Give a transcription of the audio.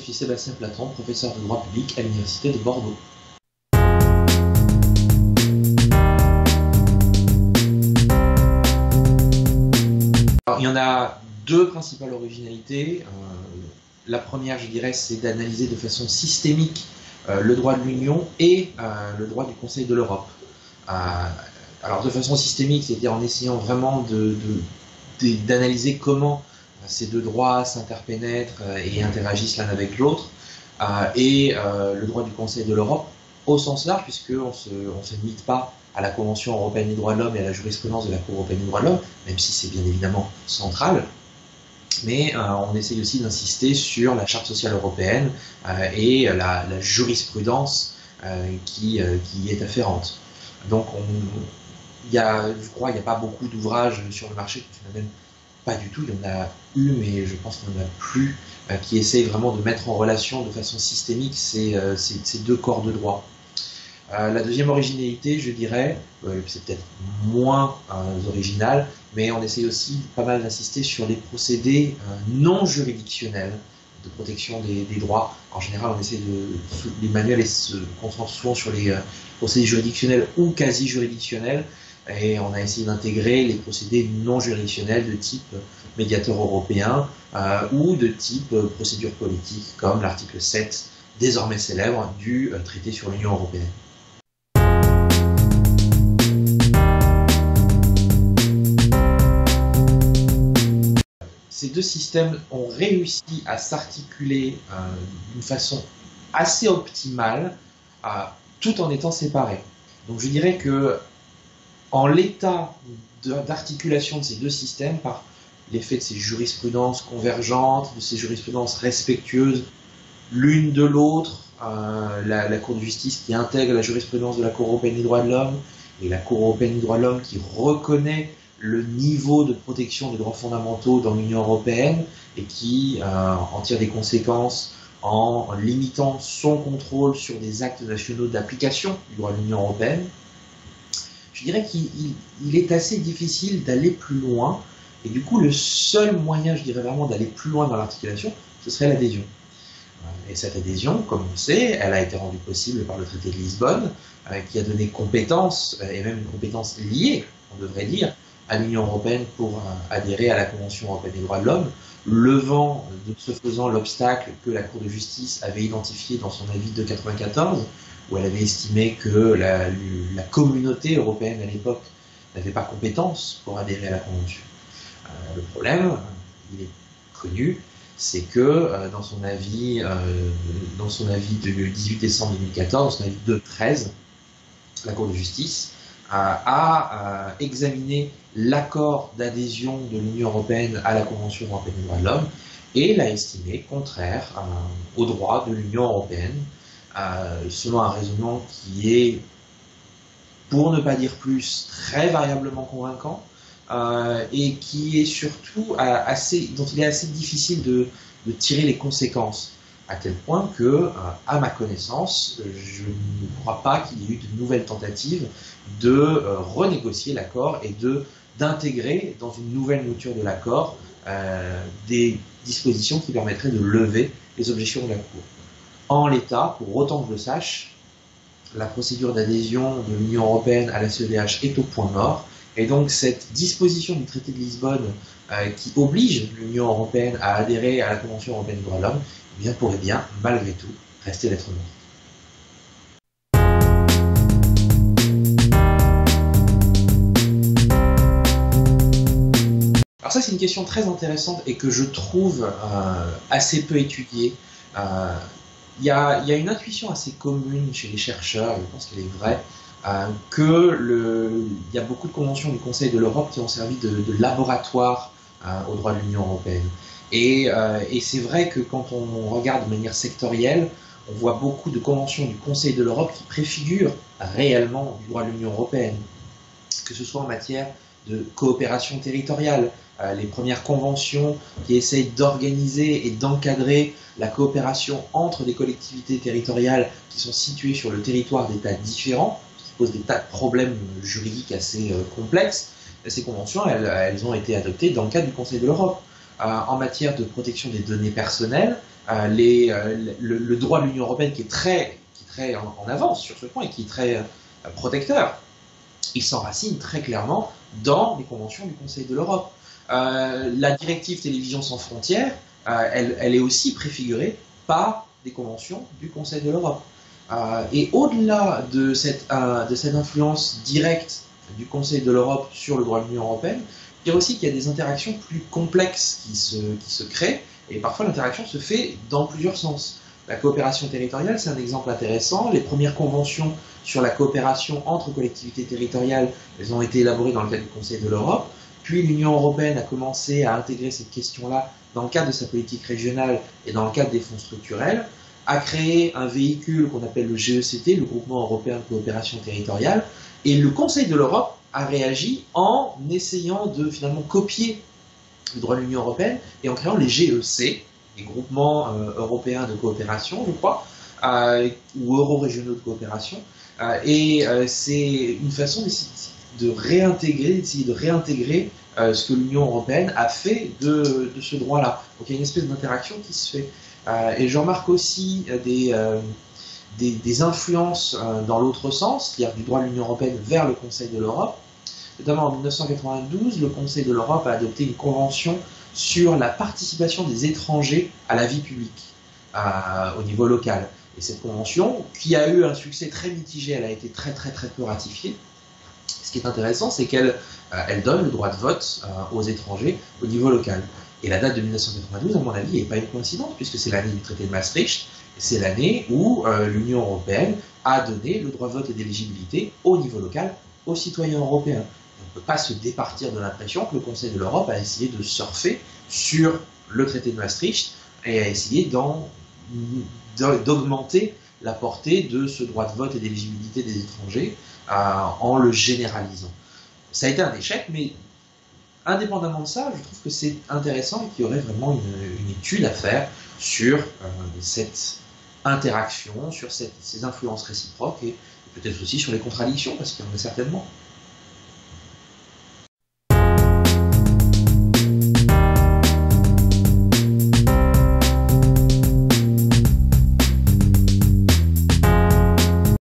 suis Sébastien Platon, professeur de droit public à l'Université de Bordeaux. Alors, il y en a deux principales originalités. La première, je dirais, c'est d'analyser de façon systémique le droit de l'Union et le droit du Conseil de l'Europe. Alors de façon systémique, c'est-à-dire en essayant vraiment d'analyser comment ces deux droits s'interpénètrent et interagissent l'un avec l'autre, et le droit du Conseil de l'Europe au sens large, puisqu'on ne se limite pas à la Convention européenne des droits de l'homme et à la jurisprudence de la Cour européenne des droits de l'homme, même si c'est bien évidemment central, mais on essaye aussi d'insister sur la Charte sociale européenne et la jurisprudence qui y est afférente. Donc je crois qu'il n'y a pas beaucoup d'ouvrages sur le marché, il n'y en a même pas du tout, il y en a eu, mais je pense qu'il n'y en a plus, qui essayent vraiment de mettre en relation de façon systémique ces deux corps de droit. La deuxième originalité, je dirais, c'est peut-être moins original, mais on essaye aussi pas mal d'insister sur les procédés non juridictionnels de protection des droits. En général, on essaie les manuels se concentrent souvent sur les procédés juridictionnels ou quasi juridictionnels, et on a essayé d'intégrer les procédés non juridictionnels de type médiateur européen ou de type procédure politique, comme l'article 7, désormais célèbre, du traité sur l'Union européenne. Ces deux systèmes ont réussi à s'articuler d'une façon assez optimale, tout en étant séparés. Donc je dirais que en l'état d'articulation de ces deux systèmes, par l'effet de ces jurisprudences convergentes, de ces jurisprudences respectueuses l'une de l'autre, la Cour de justice qui intègre la jurisprudence de la Cour européenne des droits de l'homme, et la Cour européenne des droits de l'homme qui reconnaît le niveau de protection des droits fondamentaux dans l'Union européenne et qui en tire des conséquences en limitant son contrôle sur des actes nationaux d'application du droit de l'Union européenne. Je dirais qu'il est assez difficile d'aller plus loin, et du coup le seul moyen, je dirais vraiment, d'aller plus loin dans l'articulation, ce serait l'adhésion. Et cette adhésion, comme on le sait, elle a été rendue possible par le traité de Lisbonne, qui a donné compétence, et même une compétence liée, on devrait dire, à l'Union européenne pour adhérer à la Convention européenne des droits de l'homme, levant de ce faisant l'obstacle que la Cour de justice avait identifié dans son avis de 1994, où elle avait estimé que la communauté européenne à l'époque n'avait pas compétence pour adhérer à la Convention. Le problème, il est connu, c'est que dans son avis du 18 décembre 2014, dans son avis 2.13, la Cour de justice a examiné l'accord d'adhésion de l'Union européenne à la Convention européenne des droits de l'homme et l'a estimé contraire au droit de l'Union européenne, selon un raisonnement qui est, pour ne pas dire plus, très variablement convaincant, et qui est surtout dont il est assez difficile de tirer les conséquences, à tel point que, à ma connaissance, je ne crois pas qu'il y ait eu de nouvelles tentatives de renégocier l'accord et d'intégrer dans une nouvelle mouture de l'accord des dispositions qui permettraient de lever les objections de la Cour. En l'état, pour autant que je le sache, la procédure d'adhésion de l'Union européenne à la CEDH est au point mort, et donc cette disposition du traité de Lisbonne qui oblige l'Union européenne à adhérer à la Convention européenne des droits de l'homme, eh bien, pourrait bien, malgré tout, rester lettre morte. Alors ça, c'est une question très intéressante et que je trouve assez peu étudiée. Il y a une intuition assez commune chez les chercheurs, je pense qu'elle est vraie, il y a beaucoup de conventions du Conseil de l'Europe qui ont servi de laboratoire au droit de l'Union européenne. Et c'est vrai que quand on regarde de manière sectorielle, on voit beaucoup de conventions du Conseil de l'Europe qui préfigurent réellement du droit de l'Union européenne, que ce soit en matière de coopération territoriale, les premières conventions qui essayent d'organiser et d'encadrer la coopération entre des collectivités territoriales qui sont situées sur le territoire d'États différents, qui posent des tas de problèmes juridiques assez complexes. Ces conventions, elles ont été adoptées dans le cadre du Conseil de l'Europe. En matière de protection des données personnelles, le droit de l'Union européenne qui est très en avance sur ce point et qui est très protecteur, il s'enracine très clairement dans les conventions du Conseil de l'Europe. La directive Télévision sans frontières, elle est aussi préfigurée par des conventions du Conseil de l'Europe. Et au-delà de cette influence directe du Conseil de l'Europe sur le droit de l'Union européenne, je dirais aussi qu'il y a des interactions plus complexes qui se créent, et parfois l'interaction se fait dans plusieurs sens. La coopération territoriale, c'est un exemple intéressant. Les premières conventions sur la coopération entre collectivités territoriales, elles ont été élaborées dans le cadre du Conseil de l'Europe. Puis l'Union européenne a commencé à intégrer cette question-là dans le cadre de sa politique régionale et dans le cadre des fonds structurels, a créé un véhicule qu'on appelle le GECT, le Groupement européen de coopération territoriale, et le Conseil de l'Europe a réagi en essayant de finalement copier le droit de l'Union européenne et en créant les GEC, les groupements européens de coopération, je crois, ou euro-régionaux de coopération. C'est une façon d'essayer de réintégrer ce que l'Union européenne a fait de ce droit-là. Donc il y a une espèce d'interaction qui se fait. Et je remarque aussi des influences dans l'autre sens, c'est-à-dire du droit de l'Union européenne vers le Conseil de l'Europe. Notamment en 1992, le Conseil de l'Europe a adopté une convention sur la participation des étrangers à la vie publique au niveau local. Et cette convention, qui a eu un succès très mitigé, elle a été très peu ratifiée. Ce qui est intéressant, c'est qu'elle donne le droit de vote aux étrangers au niveau local. Et la date de 1992, à mon avis, n'est pas une coïncidence, puisque c'est l'année du traité de Maastricht, c'est l'année où l'Union européenne a donné le droit de vote et d'éligibilité au niveau local aux citoyens européens. On ne peut pas se départir de l'impression que le Conseil de l'Europe a essayé de surfer sur le traité de Maastricht et a essayé d'augmenter la portée de ce droit de vote et d'éligibilité des étrangers en le généralisant. Ça a été un échec, mais indépendamment de ça, je trouve que c'est intéressant et qu'il y aurait vraiment une étude à faire sur cette interaction, sur ces influences réciproques et peut-être aussi sur les contradictions, parce qu'il y en a certainement.